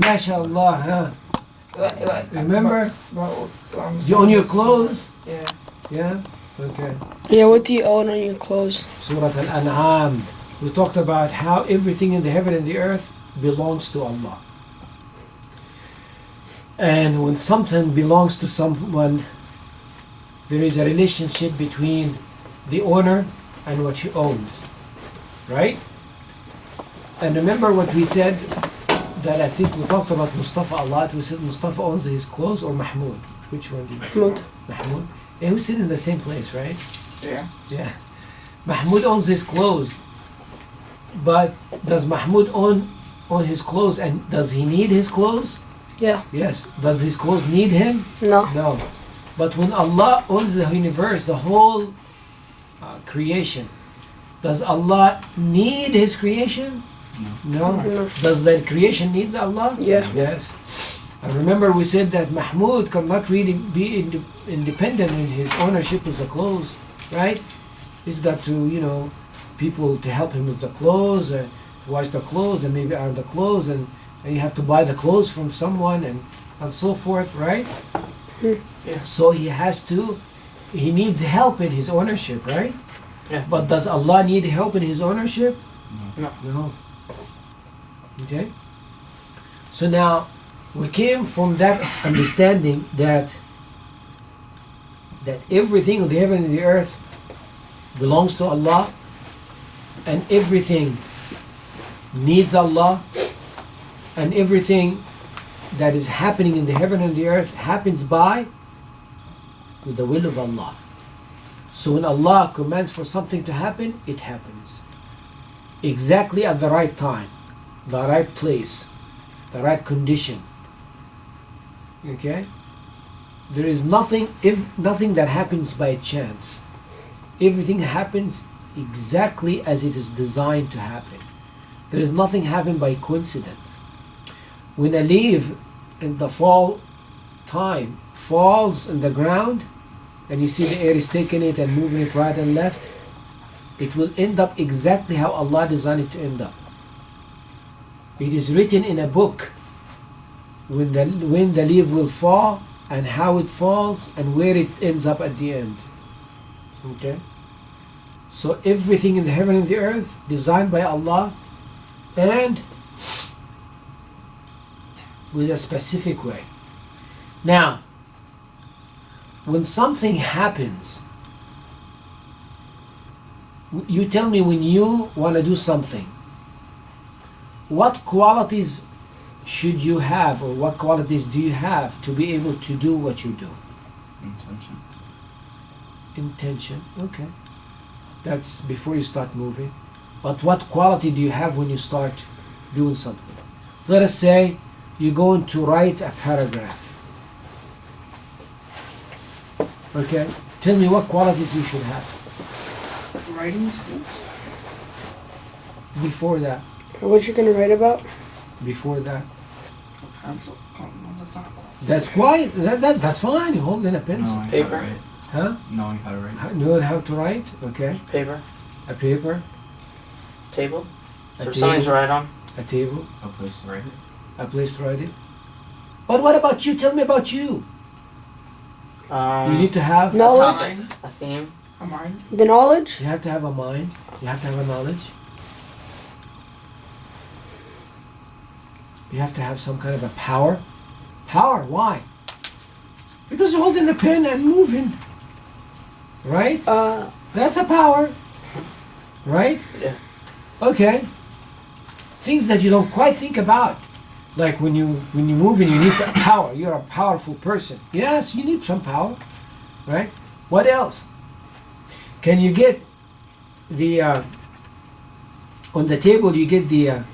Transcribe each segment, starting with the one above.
MashaAllah, huh? Remember? You own your clothes? Yeah. Yeah? Okay. Yeah, what do you own on your clothes? Surah Al-An'am. We talked about how everything in the heaven and the earth belongs to Allah. And when something belongs to someone, there is a relationship between the owner and what he owns. Right? And remember what we said, that I think we talked about Mustafa a lot. We said Mustafa owns his clothes, or Mahmoud? Which one did you say? Mahmoud. Mahmoud? Yeah, we sit in the same place, right? Yeah. Yeah. Mahmoud owns his clothes. But does Mahmoud own his clothes, and does he need his clothes? Yeah. Yes. Does his clothes need him? No. No. But when Allah owns the universe, the whole creation, does Allah need his creation? No. No. Does the creation need Allah? Yeah. Yes. And remember we said that Mahmoud cannot really be independent in his ownership of the clothes, right? He's got to, people to help him with the clothes, to wash the clothes, and maybe iron the clothes, and you have to buy the clothes from someone, and so forth, right? Yeah. So he needs help in his ownership, right? Yeah. But does Allah need help in his ownership? No. No. Okay? So now, we came from that understanding that everything in the heaven and the earth belongs to Allah, and everything needs Allah, and everything that is happening in the heaven and the earth happens with the will of Allah. So when Allah commands for something to happen, it happens. Exactly at the right time, the right place, the right condition. Okay? There is nothing that happens by chance. Everything happens exactly as it is designed to happen. There is nothing happen by coincidence. When a leaf in the fall time falls in the ground, and you see the air is taking it and moving it right and left, it will end up exactly how Allah designed it to end up. It is written in a book when the leaf will fall, and how it falls, and where it ends up at the end. Okay? So everything in the heaven and the earth designed by Allah, and with a specific way. Now, when something happens, you tell me, when you want to do something, what qualities should you have, or what qualities do you have to be able to do what you do? Intention. Intention, okay. That's before you start moving. But what quality do you have when you start doing something? Let us say you're going to write a paragraph. Okay? Tell me what qualities you should have. Writing skills. Before that. What you gonna write about? Before that. A pencil. Oh, no, that's not cool. That's quite, that's fine. You're holding a pencil. Knowing Paper. How to write. Huh? Knowing how to write. Knowing how to write? Okay. Paper. A paper. Table. A For something to table. write on. A table. A place to write it. A place to write it. But what about you? Tell me about you. You need to have Knowledge. A topic, a theme. A mind. The knowledge. You have to have a mind. You have to have a knowledge. You have to have some kind of a power. Power, why? Because you're holding the pen and moving. Right? That's a power. Right? Yeah. Okay. Things that you don't quite think about. Like when you move and you need the power. You're a powerful person. Yes, you need some power. Right? What else? Can you get the on the table you get the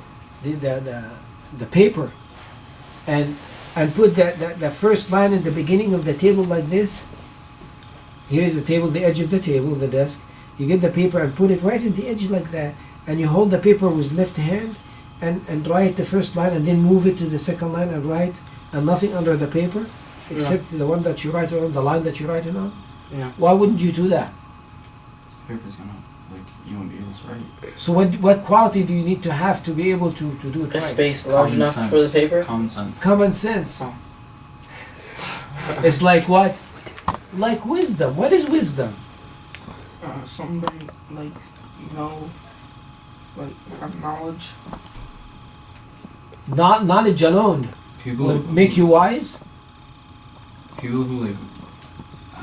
paper and put the first line at the beginning of the table like this? Here is the table, the edge of the table, the desk. You get the paper and put it right in the edge like that, and you hold the paper with left hand and write the first line, and then move it to the second line and write, and nothing under the paper except the one that you write on, the line that you're writing on. Yeah. Why wouldn't you do that? The paper's gonna, You won't be able to write. So what quality do you need to have to be able to do it A right? space large enough for the paper? Common sense. Common sense. Oh. It's like what? Like wisdom. What is wisdom? Somebody like have knowledge. Not knowledge alone People will make you wise. People who like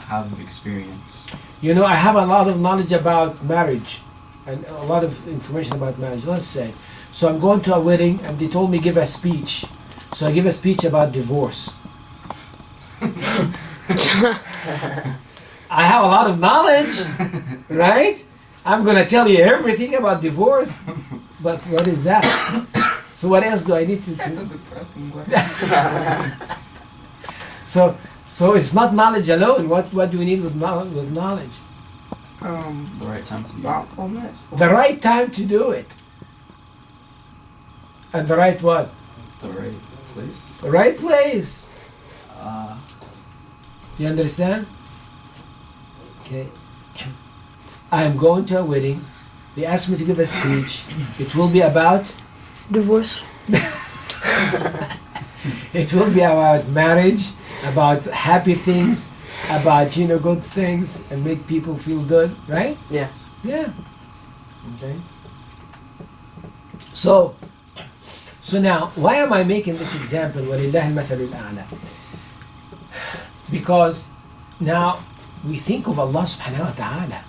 have experience. You know, I have a lot of knowledge about marriage and a lot of information about marriage, let's say. So I'm going to a wedding and they told me give a speech. So I give a speech about divorce. I have a lot of knowledge, right? I'm going to tell you everything about divorce. But what is that? So what else do I need to That's a do? depressing question. So it's not knowledge alone. What do we need with knowledge? The right time to do it. Thoughtfulness. The right time to do it. And the right what? The right place. The right place. Uh, You understand? Okay. I am going to a wedding. They asked me to give a speech. It will be about Divorce. it will be about marriage, about happy things, about good things and make people feel good, right? Yeah. Yeah. Okay. So now, why am I making this example? وَلِلَّهِ الْمَثَلُ الْأَعْلَى. Because now we think of Allah subhanahu wa ta'ala,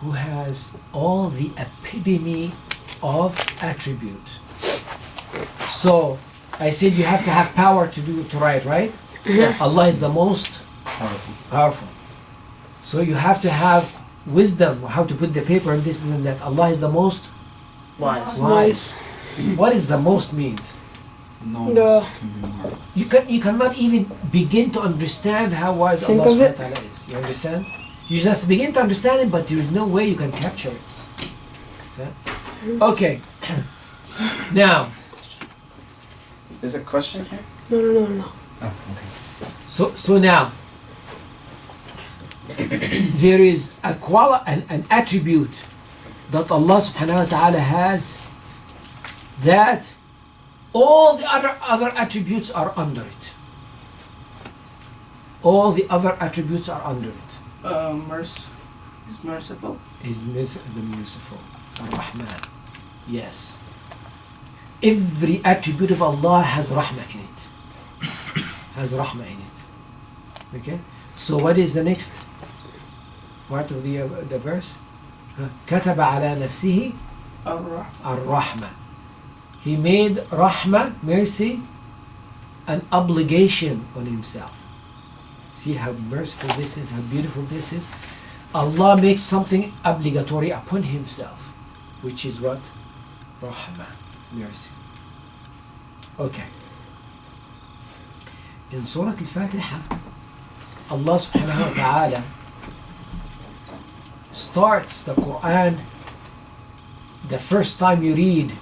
who has all the epitome of attributes. So I said you have to have power to write, right? Yeah. Allah is the most powerful. So you have to have wisdom, how to put the paper and this and that. Allah is the most Wise. wise. What is the most means? no one The- else can be more. You cannot even begin to understand how wise Think Allah of it. subhanahu wa ta'ala is. You understand? You just begin to understand it, but there is no way you can capture it. See? Okay. Now, Is a question here? No. Oh, okay. so now, there is an attribute that Allah subhanahu wa ta'ala has that all the other attributes are under it. All the other attributes are under it. He's merciful. Is the merciful, Ar-Rahman. Yes. Every attribute of Allah has Rahmah in it. Has Rahmah in it. Okay? So what is the next part of the verse? كتب على نفسه الرحمة. He made Rahmah, mercy, an obligation on himself. See how merciful this is, how beautiful this is. Allah makes something obligatory upon himself, which is what? Rahmah, mercy. Okay. In Surah Al-Fatiha, Allah subhanahu wa ta'ala starts the Quran. The first time you read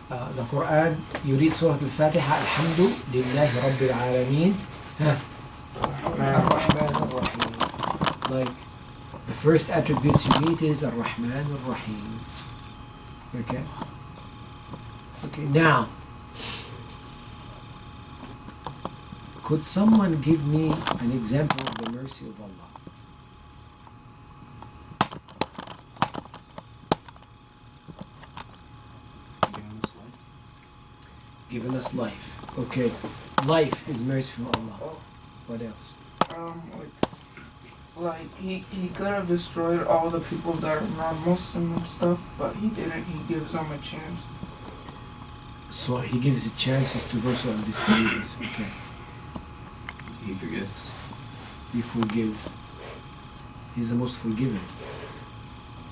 the Quran, you read Surah Al-Fatiha, Alhamdulillahi Rabbil Alameen, Ar-Rahman Ar-Rahim. Like, the first attributes you meet is Ar-Rahman Ar-Rahim. Okay? Okay, now, could someone give me an example of the mercy of Allah? Giving us life. Given us life. Okay. Life is merciful Allah. What else? Like he could have destroyed all the people that are non-Muslim and stuff, but he didn't. He gives them a chance. So he gives the chances to those who are disbelievers. Okay. He forgives. He forgives. He's the most forgiving.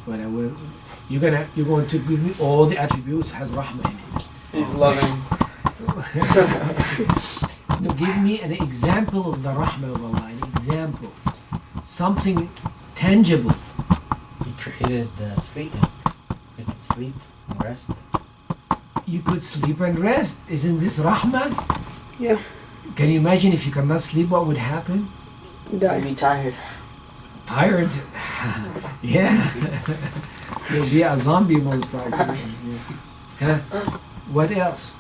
But you're going to give me all the attributes has rahmah in it. He's loving. No, give me an example of the rahmah of Allah. An example. Something tangible. He created sleeping. You can sleep and rest. You could sleep and rest. Isn't this rahmah? Yeah. Can you imagine if you cannot sleep, what would happen? He'd Die. be tired. Tired. Yeah. You'll be a zombie most likely. Yeah. Huh? What else?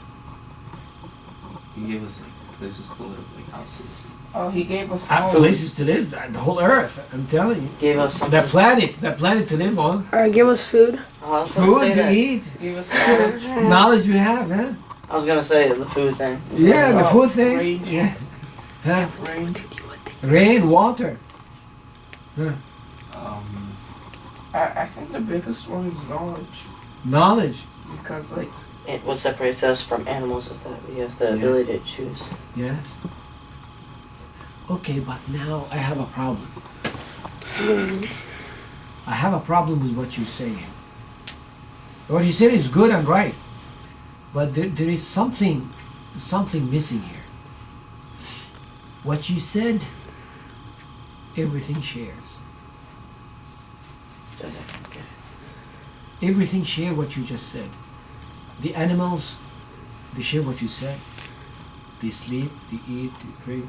He gave us like places to live, like houses. Oh, he gave us Places to live, the whole earth, I'm telling you. Gave us something. The planet to live on. Alright, give us food. I was gonna Food say to that. eat. Gave us knowledge. Knowledge we have, huh? I was gonna say the food thing. Yeah, the Oh, food thing. rain. Yeah. Huh? Rain. Rain, water. Huh? I think the biggest one is knowledge. Knowledge. Because, like, What separates us from animals is that we have the Yes. ability to choose. Yes. Okay, but now I have a problem. Feelings. I have a problem with what you're saying. What you said is good and right, but there is something missing here. What you said, everything shares. Does it? Okay. Everything share what you just said. The animals, they share what you said. They sleep, they eat, they drink,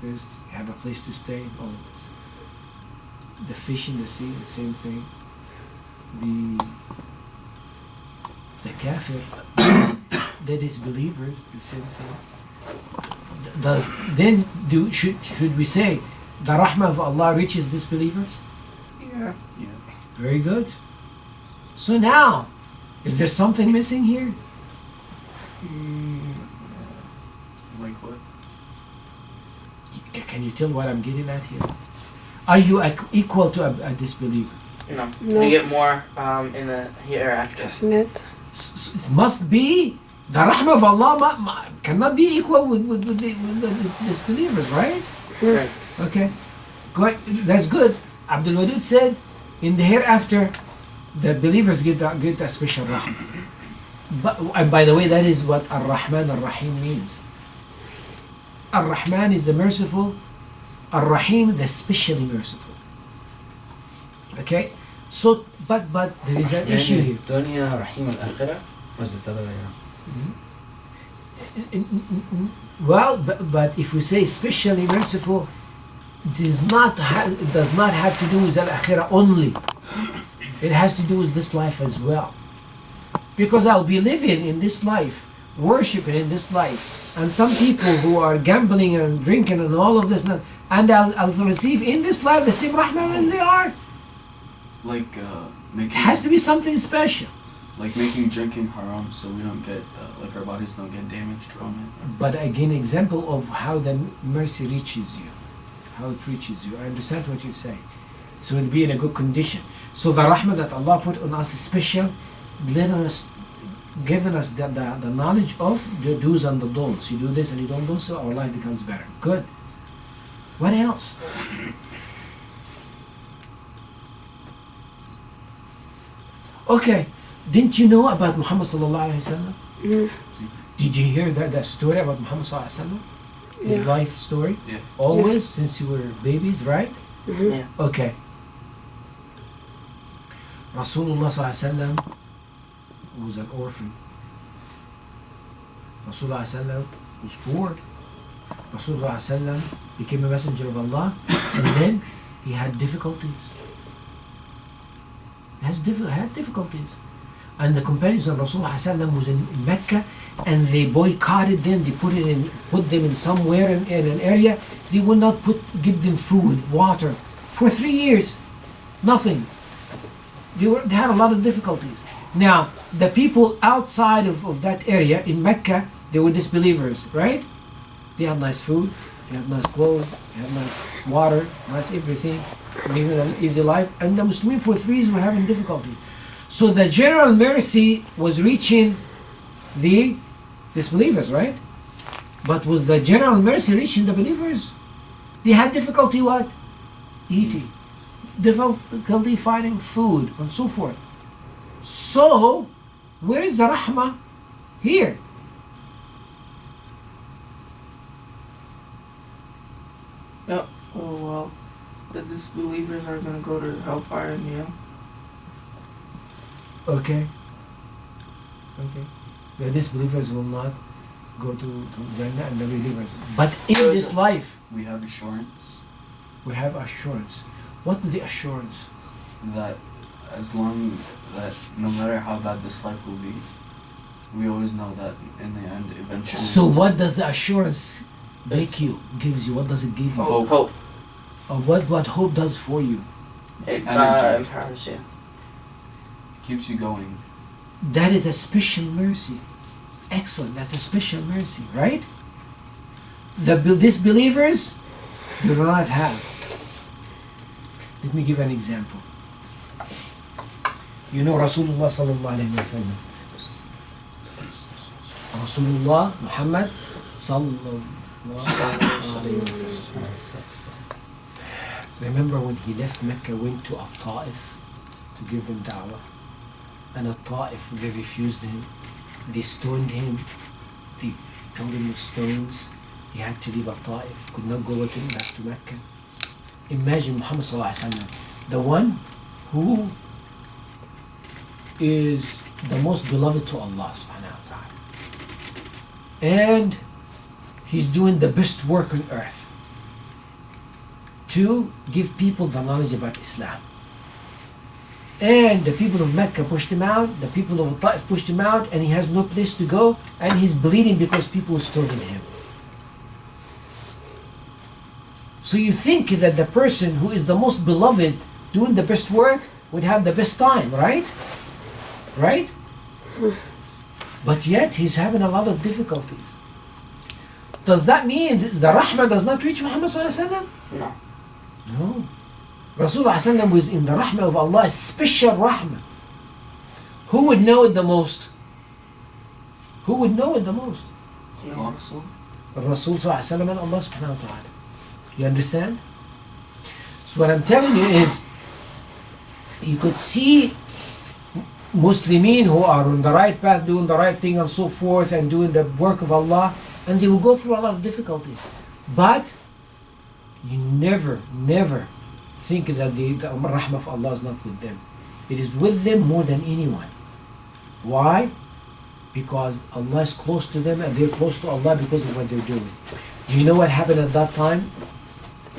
this, have a place to stay, all of this. The fish in the sea, the same thing. The kafir, the disbelievers, the same thing. Should we say the rahmah of Allah reaches disbelievers? yeah. Very good. So now, is there something missing here? Like what? Can you tell what I'm getting at here? Are you equal to a disbeliever? No. No. We get more in the hereafter. Isn't it? It must be the rahmah of Allah cannot be equal with the disbelievers, right? Right. Okay, that's good. Abdelhady said, in the hereafter, the believers get a special rahmah. But and by the way, that is what Ar-Rahman Ar-Rahim means. Ar-Rahman is the merciful, Ar-Rahim the specially merciful. Okay, so but there is an issue here. Dunya Rahim al-Akhirah? Or is it the other way around? Well, but if we say specially merciful, it does not have to do with al-akhirah only. It has to do with this life as well. Because I'll be living in this life, worshiping in this life, and some people who are gambling and drinking and all of this, and I'll receive in this life the same rahmah as they are. Like making. It has to be something special. Like making drinking haram, so we don't get like our bodies don't get damaged from it. But again, example of how the mercy reaches you, how it reaches you. I understand what you're saying. So it'll be in a good condition. So the rahmah that Allah put on us is special, giving us the knowledge of the do's and the don'ts. You do this and you don't do so, our life becomes better. Good. What else? Okay. Didn't you know about Muhammad sallallahu alaihi wasallam? Did you hear that story about Muhammad sallallahu alaihi wasallam? His Yeah. life story? Yeah. Always, since you were babies, right? Mm-hmm. Yeah. Okay. Rasulullah sallallahu alaihi wasallam was an orphan. Rasulullah sallallahu alaihi wasallam was poor. Rasulullah sallallahu alaihi wasallam became a messenger of Allah, and then he had difficulties. Had difficulties. And the companions of Rasulullah sallallahu alaihi wasallam was in Mecca, and they boycotted them. They put them in somewhere in an area. They would not give them food, water for 3 years. Nothing. They had a lot of difficulties. Now, the people outside of that area in Mecca, they were disbelievers, right? They had nice food, they had nice clothes, they had nice water, nice everything, living an easy life. And the Muslims for 3 years were having difficulty. So the general mercy was reaching the disbelievers, right? But was the general mercy reaching the believers? They had difficulty what? Eating. Difficulty finding food and so forth. So, where is the rahmah? Here. Yep. Oh well, the disbelievers are gonna go to hellfire in the end. Okay. Okay. The disbelievers will not go to Jannah, and the believers. But in So this life, We have assurance. we have assurance. What is the assurance? that as long that no matter how bad this life will be, we always know that in the end, eventually. So what does the assurance make you, gives you? What does it give you? Hope. Hope. Or what hope does for you? It Energy. empowers you. Keeps you going. That is a special mercy. Excellent, that's a special mercy, right? The disbelievers do not have. Let me give an example. You know Rasulullah sallallahu alayhi wa sallam. Rasulullah Muhammad sallallahu alayhi wa sallam. Remember when he left Mecca, went to Ta'if to give them da'wah, and at Ta'if they refused him, they stoned him, they killed him with stones. He had to leave Ta'if, could not go back to Mecca. Imagine Muhammad sallallahu alaihi wasallam, the one who is the most beloved to Allah subhanahu wa ta'ala, and he's doing the best work on earth to give people the knowledge about Islam. And the people of Mecca pushed him out, the people of Ta'if pushed him out, and he has no place to go, and he's bleeding because people are stoning him. So you think that the person who is the most beloved, doing the best work, would have the best time, right? Right? But yet he's having a lot of difficulties. Does that mean the rahmah does not reach Muhammad sallallahu alaihi wasallam? No. No. Rasulullah sallallahu alaihi wasallam was in the rahmah of Allah, a special rahmah. Who would know it the most? Who would know it the most? Yeah. Rasul sallallahu alaihi wasallam and Allah subhanahu wa ta'ala. You understand? So what I'm telling you is, you could see Muslimin who are on the right path, doing the right thing and so forth, and doing the work of Allah, and they will go through a lot of difficulties. But you never think that the rahmah of Allah is not with them. It is with them more than anyone. Why? Because Allah is close to them, and they're close to Allah because of what they're doing. Do you know what happened at that time?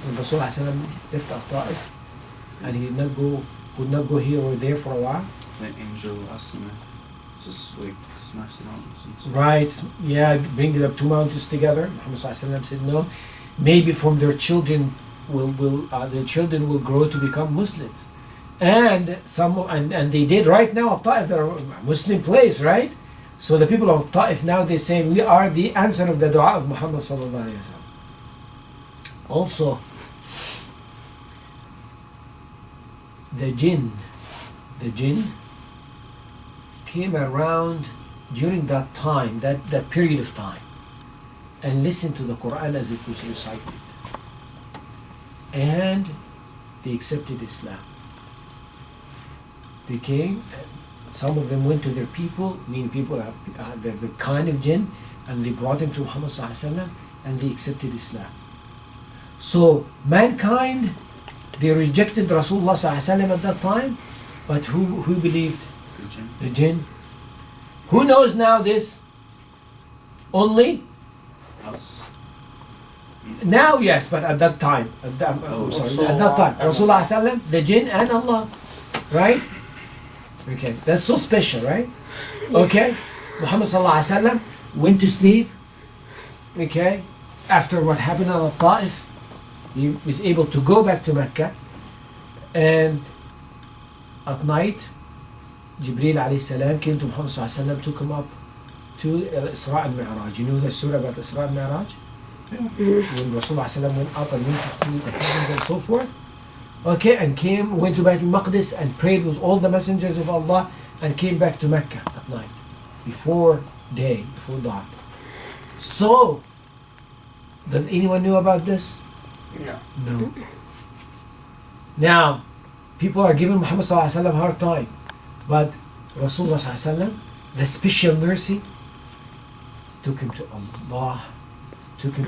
When Rasulullah left Ta'if, and he could not go here or there for a while. The angel asked him to just like smash the mountains. Right, yeah, bring the two mountains together. Muhammad said no. Maybe from their children their children will grow to become Muslims. And and they did right now. Ta'if, they're a Muslim place, right? So the people of Ta'if now, they're saying we are the answer of the dua of Muhammad sallallahu alaihi wasallam. Also, the jinn came around during that time, that period of time, and listened to the Quran as it was recited, and they accepted Islam. They came, some of them went to their people, meaning people the kind of jinn, and they brought them to Muhammad sallallahu alaihi wasallam, and they accepted Islam. So mankind, they rejected Rasulullah sallallahu alaihi wasallam at that time, but who believed? The jinn. Who knows now this? Only? Us. Now, yes, but at that time, at that time, Rasulullah sallam, the jinn and Allah, right? Okay, that's so special, right? Okay, Muhammad sallallahu alaihi wasallam went to sleep. Okay, after what happened on Ta'if, he was able to go back to Mecca, and at night, Jibreel alayhi salam came to Muhammad sallallahu alaihi wasallam, took him up to Isra and Mi'raj. You know the surah about Isra and Mi'raj? When Rasulullah sallallahu alaihi wasallam went up and went to the heavens and so forth. Okay, and went to Bayt al-Maqdis and prayed with all the messengers of Allah, and came back to Mecca at night, before dawn. So, does anyone know about this? No. No. Now, people are giving Muhammad sallallahu alaihi wasallam a hard time, but Rasulullah sallallahu alaihi wasallam, the special mercy, took him to Allah, took him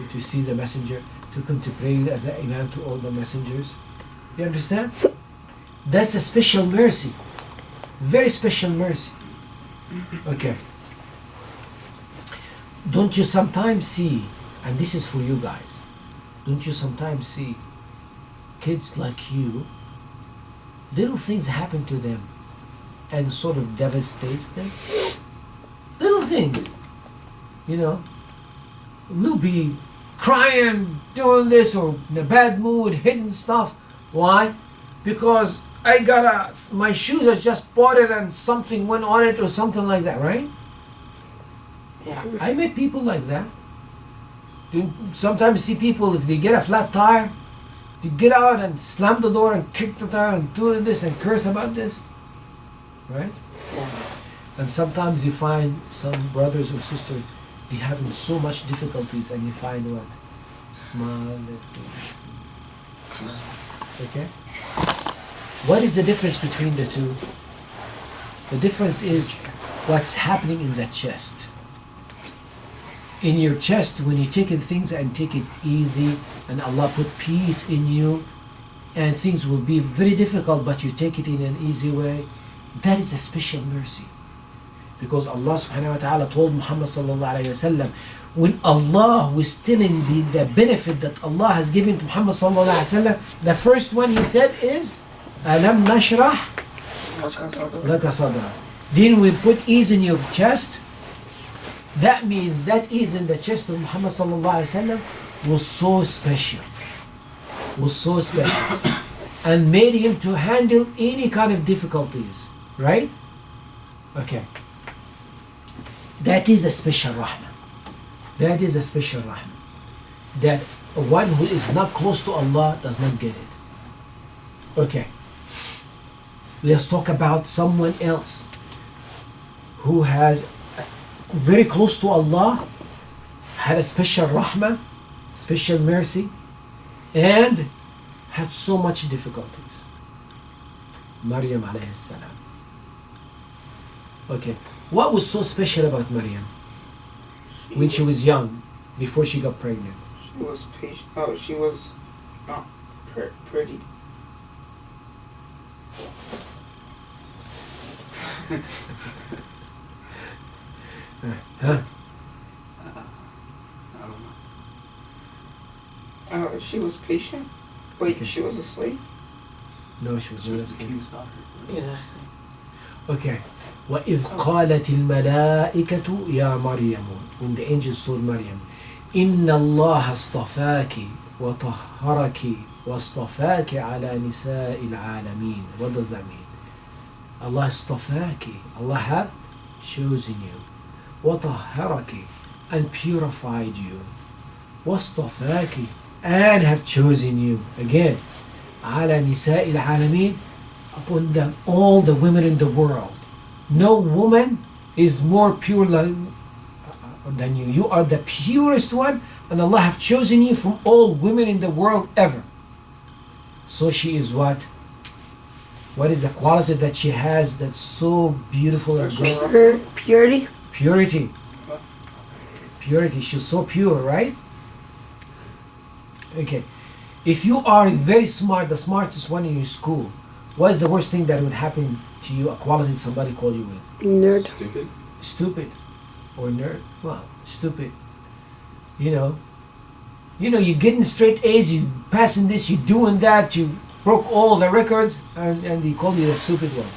to see the messenger, took him to pray as an imam to all the messengers. You understand? That's a special mercy, very special mercy. Okay. Don't you sometimes see, and this is for you guys, don't you sometimes see kids like you little things happen to them and sort of devastates them. Little things, you know. We'll be crying, doing this, or in a bad mood, hitting stuff. Why? Because my shoes I just bought it and something went on it or something like that, right? Yeah. I met people like that. You sometimes see people, if they get a flat tire, they get out and slam the door and kick the tire and do this and curse about this, right? Yeah. And sometimes you find some brothers or sisters, they having so much difficulties, and you find what? Smile their face. Okay? What is the difference between the two? The difference is what's happening in the chest. In your chest, when you take in things and take it easy, and Allah put peace in you, and things will be very difficult, but you take it in an easy way, that is a special mercy. Because Allah subhanahu wa ta'ala told Muhammad sallallahu alayhi wa sallam, when Allah was telling the benefit that Allah has given to Muhammad sallallahu alayhi wa sallam, the first one he said is, Alam nashrah laka sadra. Then we put ease in your chest. That means that ease in the chest of Muhammad sallallahu alayhi wa sallam was so special. Was so special. And made him to handle any kind of difficulties. Right? Okay. That is a special rahmah. That is a special rahmah. That one who is not close to Allah does not get it. Okay. Let's talk about someone else who has very close to Allah, had a special rahmah, special mercy, and had so much difficulties. Maryam alayhi salam. Okay. What was so special about Maryam when she was young, before she got pregnant? She was patient. Oh, she was pretty. Huh? I don't know. She was patient. Wait, Okay. she was a slave? No, she was She not was the asleep. king's daughter. Yeah. Okay. وَإِذْ قَالَتِ الْمَلَائِكَةُ يَا مَرْيَمُ. When the angels told Maryam, إِنَّ اللَّهَ اصْطَفَاكِ وَطَهَّرَكِ وَاصْطَفَاكِ عَلَى نِسَاءِ الْعَالَمِينَ. What does that mean? Allah اصطفاكِ. Allah had chosen you. وَطَهَّرَكِ. And purified you. وَاصْطَفَاكِ. And have chosen you. Again. عَلَى نِسَاءِ الْعَالَمِينَ. Upon them, all the women in the world. No woman is more pure than you. You are the purest one, and Allah have chosen you from all women in the world ever. So she is what? What is the quality that she has that's so beautiful and great? Purity. Purity. Purity. She's so pure, right? Okay. If you are very smart, the smartest one in your school, what is the worst thing that would happen to you, a quality somebody called you with? Nerd. Stupid. Stupid. Or nerd. Well, stupid. You know, you're getting straight A's, you passing this, you doing that, you broke all the records, and they call you a stupid one.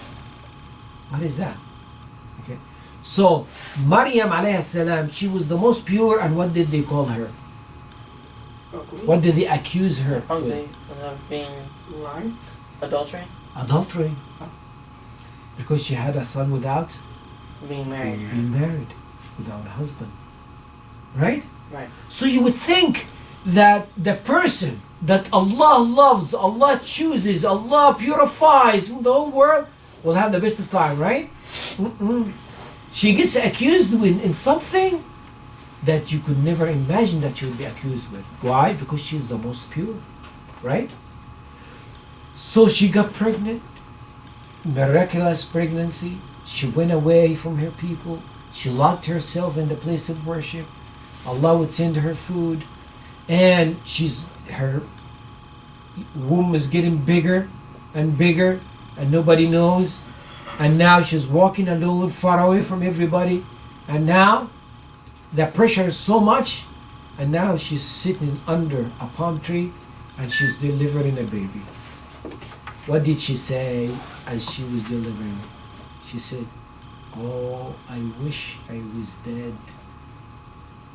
What is that? Okay. So, Maryam alayhi salam, she was the most pure, and what did they call her? Ugly. What did they accuse her Ugly. with? Of being Lying. adultery. Adultery. Because she had a son without Being married. being married, without a husband. Right? Right. So you would think that the person that Allah loves, Allah chooses, Allah purifies from the whole world will have the best of time, right? Mm-mm. She gets accused in something that you could never imagine that she would be accused with. Why? Because she is the most pure, right? So she got pregnant, miraculous pregnancy. She went away from her people. She locked herself in the place of worship. Allah would send her food, and her womb is getting bigger and bigger, and nobody knows. And now she's walking alone, far away from everybody. And now the pressure is so much, and now she's sitting under a palm tree, and she's delivering a baby. What did she say as she was delivering? She said, "Oh, I wish I was dead.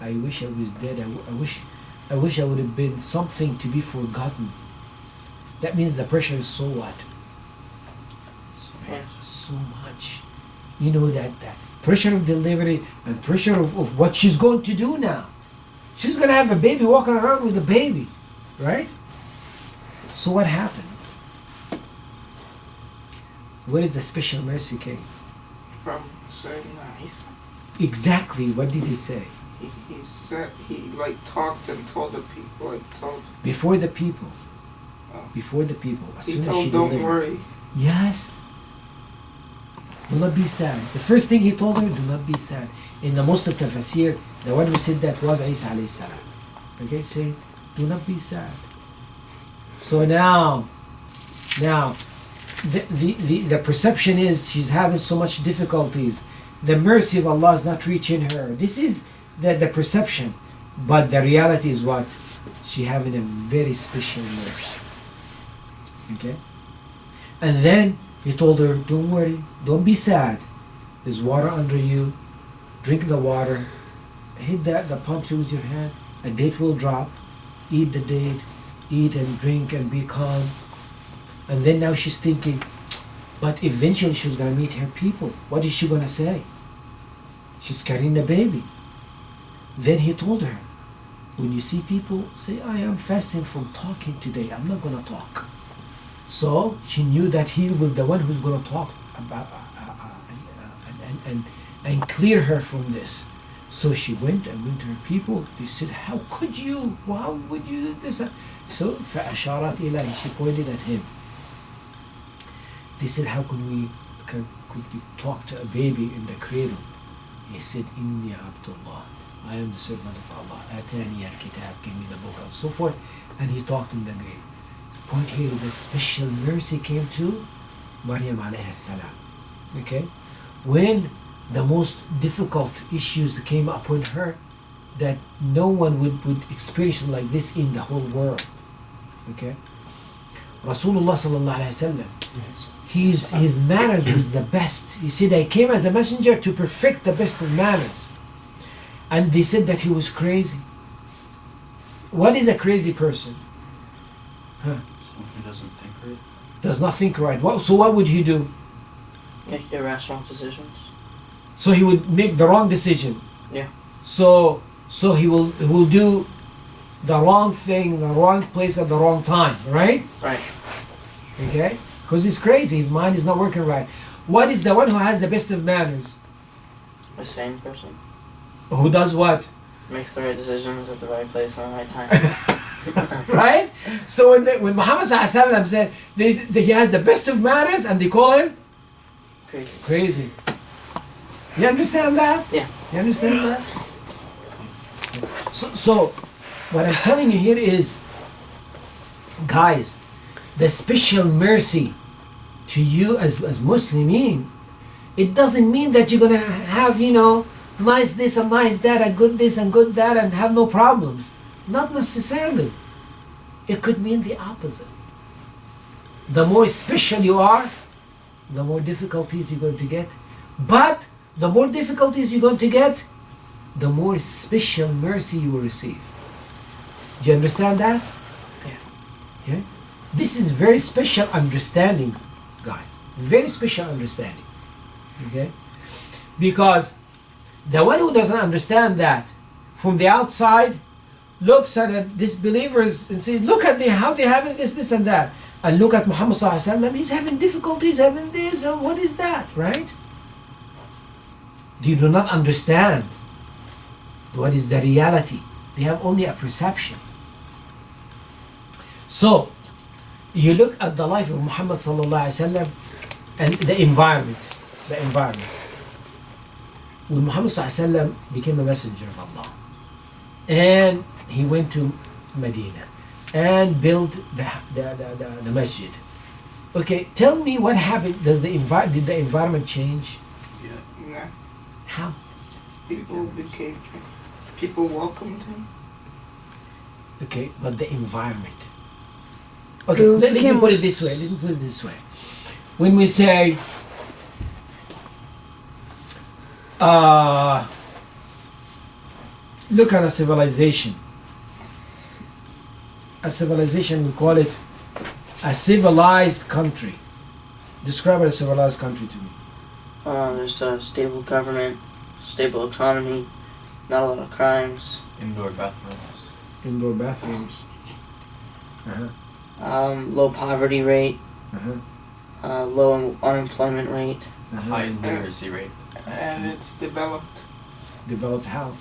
I wish I was dead. I wish I would have been something to be forgotten." That means the pressure is so what? Yes. So much. You know that pressure of delivery and pressure of what she's going to do now. She's going to have a baby, walking around with a baby, right? So what happened? Where did the special mercy came? From Sayyidina Isa. Exactly. What did he say? He said, he like talked and told the people, like told. Before the people. Oh. Before the people. As He soon as told, she don't delivered. worry. Yes. Do not be sad. The first thing he told her, do not be sad. In the most of tafsir, the one who said that was Isa alayhi salam. Okay, say, do not be sad. So now, the perception is she's having so much difficulties. The mercy of Allah is not reaching her. This is the perception. But the reality is what? She having a very special mercy. Okay? And then he told her, don't worry, don't be sad. There's water under you. Drink the water. Hit the palm tree with your hand. A date will drop. Eat the date. Eat and drink and be calm. And then now she's thinking, but eventually she's going to meet her people. What is she going to say? She's carrying a baby. Then he told her, when you see people, say, I am fasting from talking today. I'm not going to talk. So she knew that he was the one who's going to talk about and clear her from this. So she went to her people. They said, how could you? How would you do this? So فَأَشَارَتْ إِلَيْهِ, she pointed at him. They said, how could we talk to a baby in the cradle? He said, Inni Abdullah. I am the servant of Allah. Atani al-kitab, give me the book, and so forth. And he talked in the grave. The point here, the special mercy came to Maryam alayhi salam. Okay? When the most difficult issues came upon her, that no one would experience like this in the whole world. Okay? Rasulullah sallallahu alayhi wa sallam, his manners was the best. He said, I came as a messenger to perfect the best of manners. And they said that he was crazy. What is a crazy person? Someone who doesn't think right. Does not think right. So what would he do? Make irrational decisions. So he would make the wrong decision. Yeah. So he will do the wrong thing in the wrong place at the wrong time, right? Right. Okay? Because he's crazy. His mind is not working right. What is the one who has the best of manners? A sane person. Who does what? Makes the right decisions at the right place and the right time. Right? So when Muhammad ﷺ said that he has the best of manners, and they call him Crazy. crazy. You understand that? Yeah. You understand that? So what I'm telling you here is, guys, the special mercy to you as Muslimin, it doesn't mean that you're gonna have, nice this and nice that, and good this and good that, and have no problems. Not necessarily. It could mean the opposite. The more special you are, the more difficulties you're going to get. But the more difficulties you're going to get, the more special mercy you will receive. Do you understand that? Yeah. Okay? This is very special understanding, guys. Very special understanding. Okay? Because the one who doesn't understand that from the outside looks at the disbelievers and says, look at how they're having this and that. And look at Muhammad sallallahu alaihi wasallam, he's having difficulties, having this, and what is that, right? They do not understand what is the reality. They have only a perception. So, you look at the life of Muhammad sallallahu alaihi wasallam and the environment. When Muhammad sallallahu alaihi wasallam became a messenger of Allah, and he went to Medina and built the masjid. Okay, tell me what happened. Did the environment change? Yeah. How? People welcomed him. Okay, but the environment. Okay, who let me became put it Muslims. this way. Let me put it this way. When we say, look at a civilization. A civilization, we call it a civilized country. Describe a civilized country to me. There's a stable government, stable economy, not a lot of crimes. Indoor bathrooms. Indoor bathrooms. Uh-huh. Low poverty rate, Uh-huh. low unemployment rate. Uh-huh. High literacy rate. And it's developed. Developed how?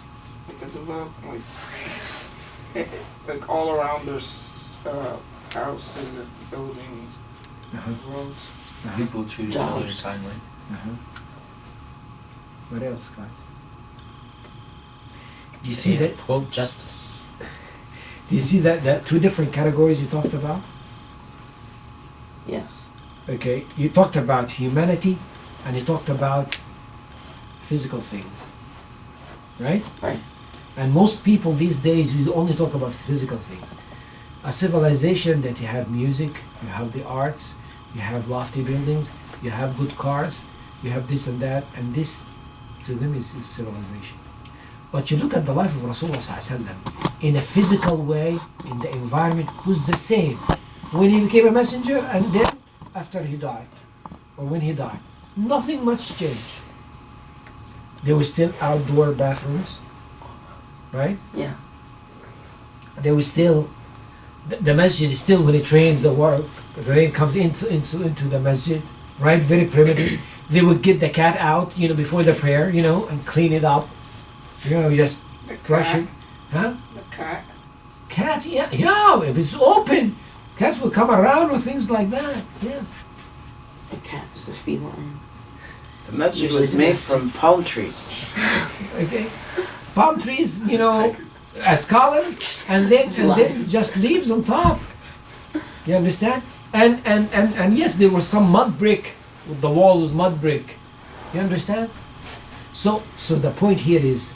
Like a developed, like, like all around there's houses and buildings, Uh-huh. roads. Uh-huh. People treat each other Jobs. kindly. Uh-huh. What else, guys? Do you see They that? uphold justice. Do you see that two different categories you talked about? Yes. Okay, you talked about humanity, and you talked about physical things, right? Right. And most people these days, you only talk about physical things. A civilization that you have music, you have the arts, you have lofty buildings, you have good cars, you have this and that, and this to them is civilization. But you look at the life of Rasulullah ﷺ, in a physical way, in the environment, was the same. When he became a messenger and then after he died, or when he died, nothing much changed. There were still outdoor bathrooms, right? Yeah. There was still, the masjid is still, when it rains, the rain comes into the masjid, right? Very primitive. They would get the cat out, before the prayer, and clean it up. Just The brush cat. it. Huh? The cat. Cat, yeah, if it's open, cats will come around with things like that, yes. A cat is a feline. The masjid Usually was made domestic. from palm trees. Okay, palm trees, as columns, and then just leaves on top. You understand? And yes, there was some mud brick. The wall was mud brick. You understand? So the point here is,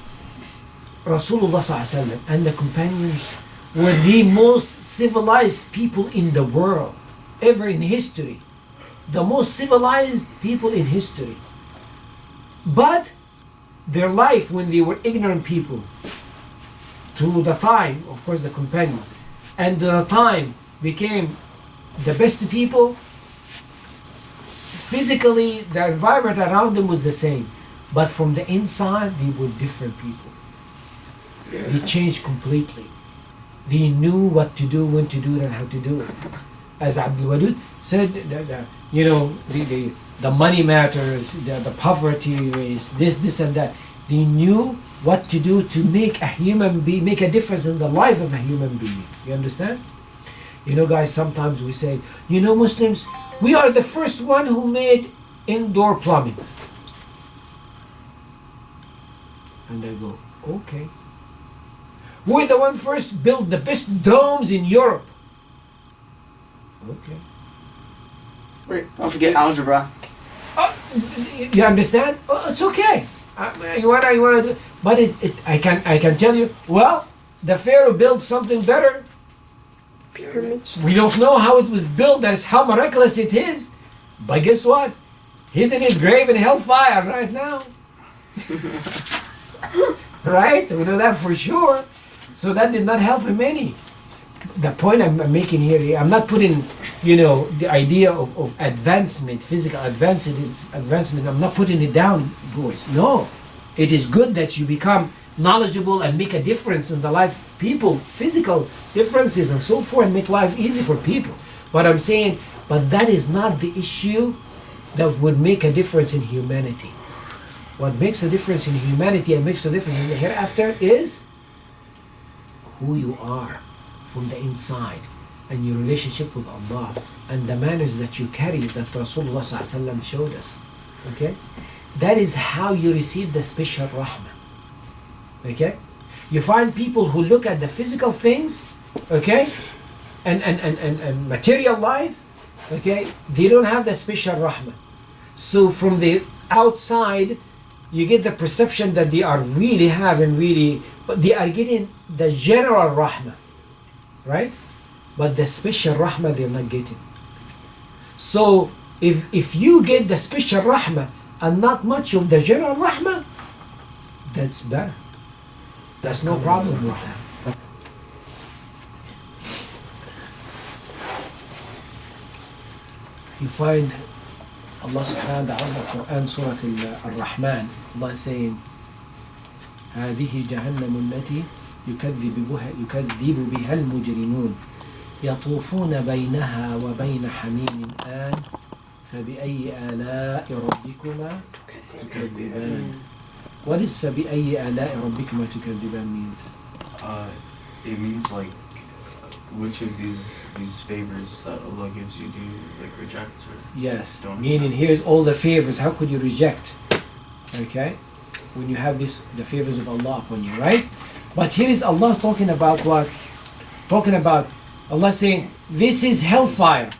Rasulullah ﷺ and the companions were the most civilized people in the world, ever in history. The most civilized people in history. But their life, when they were ignorant people, to the time, of course, the companions, and the time became the best people, physically, the environment around them was the same. But from the inside, they were different people. They changed completely. They knew what to do, when to do it, and how to do it. As Abdelhady said, the money matters, the poverty race, this and that. They knew what to do to make a human being, make a difference in the life of a human being. You understand? Guys, sometimes we say, Muslims, we are the first one who made indoor plumbing. And I go, okay. We're the one first built the best domes in Europe. Okay. Don't forget algebra. You understand? Oh, it's okay. You wanna do, but I can tell you. Well, the Pharaoh built something better. Pyramids. We don't know how it was built. That's how miraculous it is. But guess what? He's in his grave in hellfire right now. Right? We know that for sure. So that did not help him any. The point I'm making here, I'm not putting, the idea of advancement, physical advancement, I'm not putting it down, boys. No. It is good that you become knowledgeable and make a difference in the life of people, physical differences and so forth, make life easy for people. But I'm saying, but that is not the issue that would make a difference in humanity. What makes a difference in humanity and makes a difference in the hereafter is who you are from the inside and your relationship with Allah and the manners that you carry that Rasulullah ﷺ showed us. Okay? That is how you receive the special rahmah. Okay? You find people who look at the physical things, okay, and material life, okay, they don't have the special rahmah. So from the outside, you get the perception that they are really having but they are getting the general rahmah, right? but the special rahmah they're not getting. So if you get the special rahmah and not much of the general rahmah, that's better. That's no problem with that. You find Allah subhanahu wa ta'ala in the Quran, Surah Al-Rahman, Allah is saying, هذه جهنم التي يكذب بها المجرمون يطوفون بينها وبين حميم آن فبأي آلاء ربكما تكذبان. What is فبأي آلاء ربكما تكذبان means? It means like which of these favors that Allah gives you do you like reject or Yes, don't meaning accept? here's all the favors. How could you reject? Okay, when you have the favors of Allah upon you, right? But here is Allah talking about what? Talking about Allah saying this is hellfire.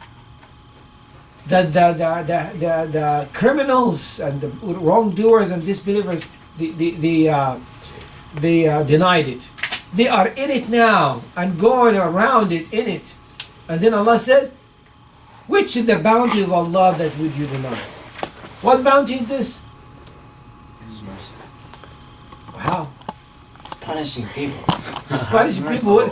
The criminals and the wrongdoers and disbelievers they denied it. They are in it now and going around it in it. And then Allah says, which is the bounty of Allah that would you deny? What bounty is this? His mercy. How? It's punishing people. It's punishing people.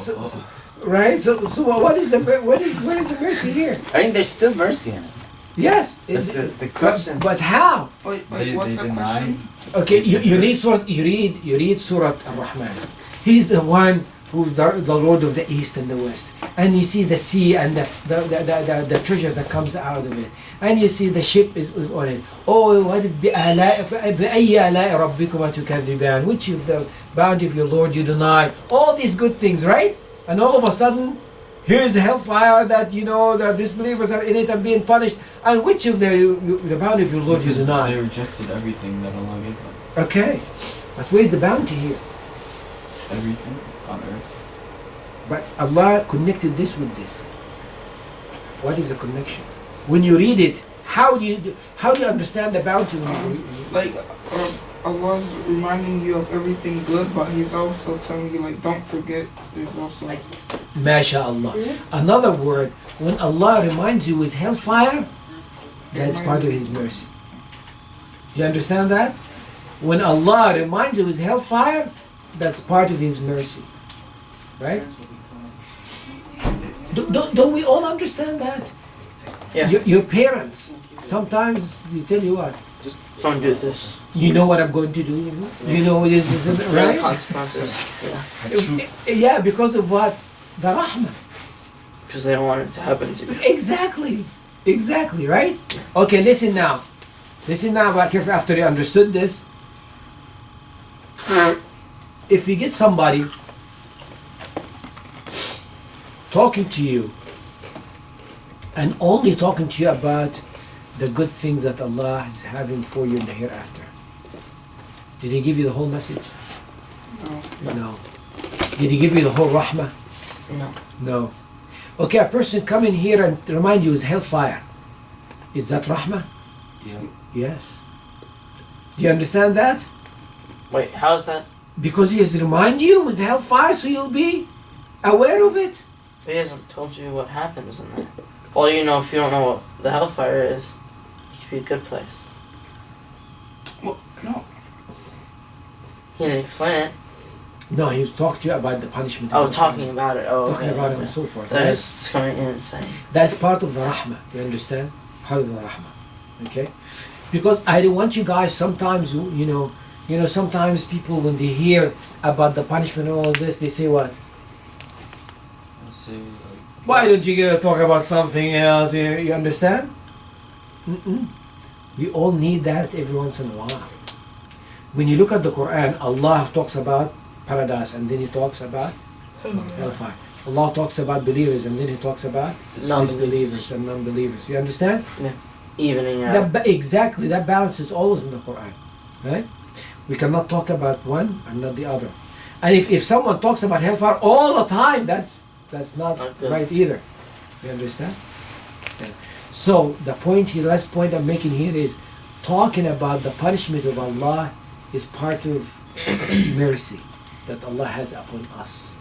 Right? So what is the where is the mercy here? I think there's still mercy in it. Yes. That's the question. But how? Wait, They what's the deny. question? Okay, you read Surah Al-Rahman. He's the one who's the Lord of the East and the West. And you see the sea and the treasure that comes out of it. And you see the ship is on it. Oh, what بأي آلاء ربكما تكذبان? Which of the bounty of your Lord you deny? All these good things, right? And all of a sudden, here's a hellfire that the disbelievers are in it and being punished. And which of the bounty of your Lord you Because deny? they rejected everything that Allah gave them. Okay, but where's the bounty here? Everything on earth. But Allah connected this with this. What is the connection? When you read it, how do you understand the bounty? When you Like, Allah's reminding you of everything good, but He's also telling you, like, don't forget there's also... MashaAllah. Another word, when Allah reminds you with hellfire, that's part of His mercy. Do you understand that? When Allah reminds you with hellfire, that's part of His mercy. Right? Don't we all understand that? Yeah. Your parents, sometimes they tell you what? Don't do this. You know what I'm going to do. You know this isn't Real right. consequences. Yeah. Yeah, because of what? The rahmah. Because they don't want it to happen to you. Exactly, right? Okay, listen now. Like after you understood this, if you get somebody talking to you and only talking to you about the good things that Allah is having for you in the hereafter, did He give you the whole message? No. Did He give you the whole rahmah? No. Okay, a person come in here and remind you is hellfire. Is that rahmah? Yeah. Yes. Do you understand that? Wait, how's that? Because He has remind you with hellfire, so you'll be aware of it. He hasn't told you what happens in there. All you know, if you don't know what the hellfire is, it could be a good place. Well, no. He didn't explain it. No, He was talking to you about the punishment. Oh, of talking hellfire. about it. Oh, Talking okay, about it okay. and so forth. That's coming in and saying. That's part of the rahmah. You understand? Part of the rahmah. Okay? Because I don't want you guys sometimes, sometimes people when they hear about the punishment and all this, they say what? I'll say like. Why don't you get to talk about something else? You understand? We all need that every once in a while. When you look at the Quran, Allah talks about paradise and then He talks about hellfire. Allah talks about believers and then He talks about disbelievers and non-believers. You understand? Evening out. Exactly, that balance is always in the Quran. Right? We cannot talk about one and not the other. And if someone talks about hellfire all the time, that's not good. right either. You understand? Yeah. So the last point I'm making here is talking about the punishment of Allah is part of mercy that Allah has upon us.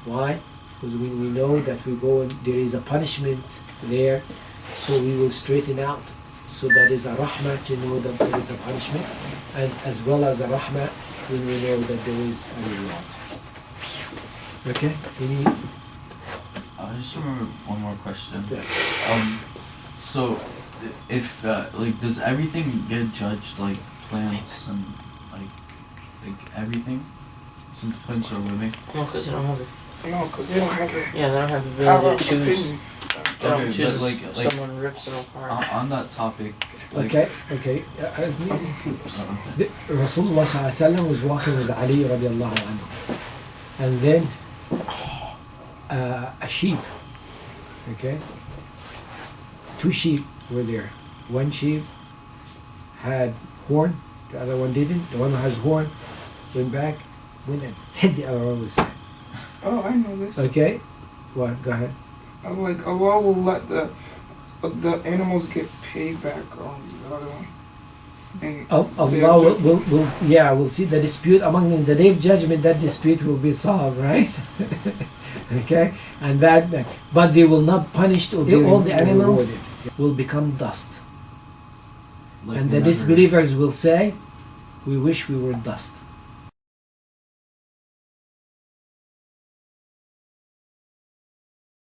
Why? Because when we know that we go and there is a punishment there, so we will straighten out. So that is a rahmah to know that there is a punishment, and as well as a rahmah when we know that there is a reward. Okay? Any? I just remember one more question. Yes. So, if like, does everything get judged, like plants and like everything, since plants are living? No, because they don't have it. No, because they don't have it. Yeah, they don't have the Power ability of to choose. opinion. They don't Okay, choose but like someone rips them apart. on that topic, like, Okay, okay. Rasulullah sallallahu alaihi wasallam was walking with Ali radiallahu anhu. And then a sheep, okay? 2 sheep were there. One sheep had horn, the other one didn't. The one who has horn went back, went and hit the other one with his head. Oh, I know this. Okay? What? Go ahead. Like Allah will let the animals get paid back on the other one. And Allah will see the dispute among them. The day of judgment, that dispute will be solved, right? Okay? And but they will not punish all the animals will become dust. like And they the never- disbelievers will say, we wish we were dust.